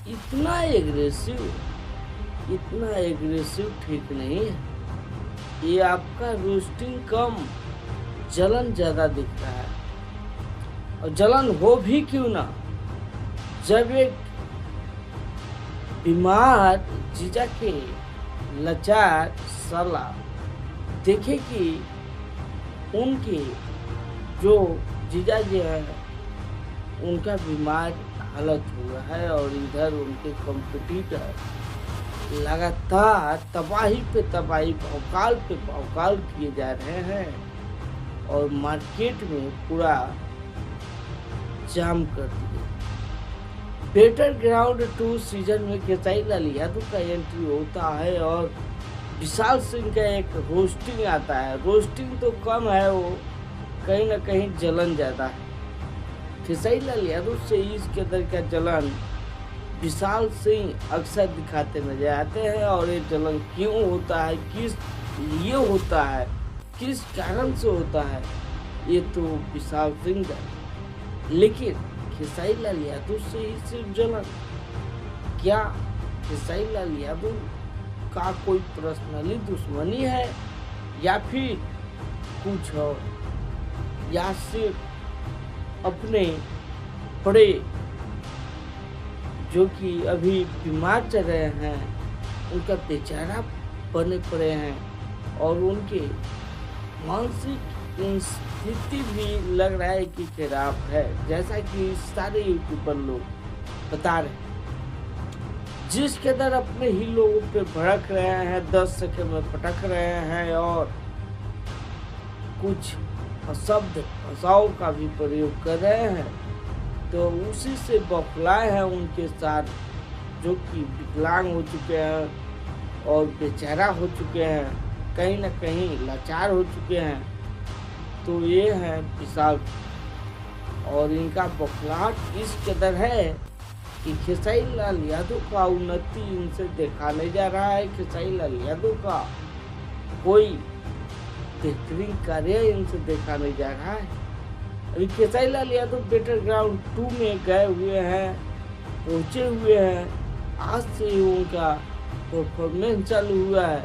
इतना एग्रेसिव ठीक नहीं है। ये आपका रोस्टिंग कम, जलन ज़्यादा दिख रहा है। और जलन हो भी क्यों ना, जब एक बीमार जीजा के लाचार साला देखे कि उनके जो जीजा जी है उनका बीमार हालत हुआ है और इधर उनके कॉम्पिटिटर लगातार तबाही पे तबाही, भौकाल पे भौकाल किए जा रहे हैं और मार्केट में पूरा जाम कर दिए। बेटर ग्राउंड 2 सीजन में खेसारी लाल यादव का एंट्री होता है और विशाल सिंह का एक रोस्टिंग आता है। रोस्टिंग तो कम है, वो कहीं ना कहीं जलन ज़्यादा है। खेसारी लाल यादव से इस कदर का जलन विशाल सिंह अक्सर दिखाते नजर आते हैं और ये जलन क्यों होता है, किस लिए होता है, किस कारण से होता है, ये तो विशाल सिंह जाने। लेकिन खेसारी लाल यादव से ही सिर्फ जलन? क्या खेसारी लाल यादव का कोई पर्सनली दुश्मनी है या फिर कुछ और, या सिर्फ अपने बड़े जो कि अभी बीमार चल रहे हैं उनका बेचारा बने पड़े हैं और उनके मानसिक स्थिति भी लग रहा है कि खराब है, जैसा कि सारे यूट्यूबर लोग बता रहे हैं। जिस कदर अपने ही लोगों पे भड़क रहे हैं, 10 सेकंड में पटक रहे हैं और कुछ शब्द भाषाओं का भी प्रयोग कर रहे हैं, तो उसी से बौखलाए हैं उनके साथ जो कि विकलांग हो चुके हैं और बेचारा हो चुके हैं, कहीं ना कहीं लाचार हो चुके हैं। तो ये है विशाल और इनका बौखलाहट इस कदर है कि खेसारी लाल यादव का उन्नति इनसे देखा नहीं जा रहा है। खेसारी लाल यादव का कोई बेहतरीन कार्य इनसे देखा नहीं जा रहा है। अभी खेसारी लाल यादव बेटर ग्राउंड 2 में गए हुए हैं, पहुंचे हुए हैं, आज से ही उनका परफॉर्मेंस चालू हुआ है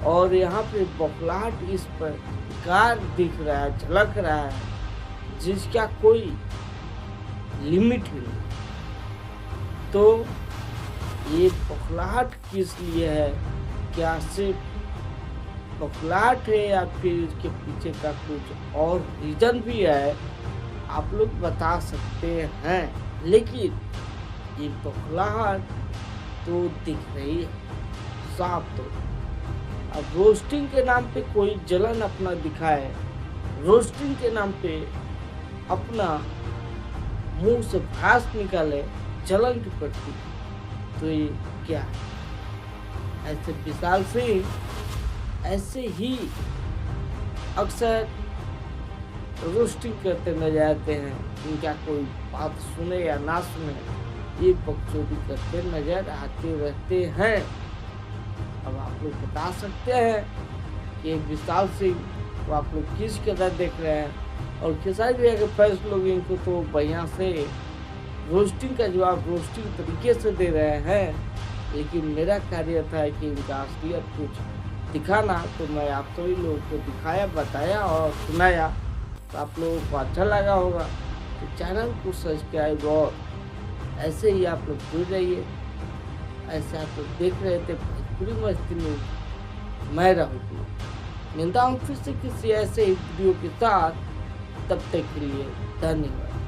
और यहाँ पे बौखलाहट इस प्रकार दिख रहा है, झलक रहा है, जिसका कोई लिमिट ही नहीं। तो ये बौखलाहट किस लिए है? क्या सिर्फ बौखलाहट है या फिर इसके पीछे का कुछ और रीजन भी है? आप लोग बता सकते हैं। लेकिन ये बौखलाहट तो दिख रही है साफ। तो अब रोस्टिंग के नाम पे कोई जलन अपना दिखाए, रोस्टिंग के नाम पे अपना मुंह से भड़ास निकाले जलन के प्रति, तो ये क्या है? ऐसे विशाल सिंह ऐसे ही अक्सर रोस्टिंग करते नजर आते हैं। इनका कोई बात सुने या ना सुने, ये बकचोदी करते नजर आते रहते हैं। अब आप लोग बता सकते हैं कि विशाल सिंह को आप लोग किस कदर देख रहे हैं और खेसारी भैया के फैंस लोग इनको तो बढ़िया से रोस्टिंग का जवाब रोस्टिंग तरीके से दे रहे हैं। लेकिन मेरा कार्य था कि इनका असलियत कुछ दिखाना, तो मैं आप सभी लोगों को दिखाया, बताया और सुनाया। तो आप लोगों को अच्छा लगा होगा तो चैनल को सब्सक्राइब और ऐसे ही आप लोग जुड़ रहिए। ऐसे आप लोग देख रहे थे भोजपुरी मस्ती न्यूज। मैं राहुल मिलता हूँ फिर से किसी ऐसे ही वीडियो के साथ, तब तक के लिए धन्यवाद।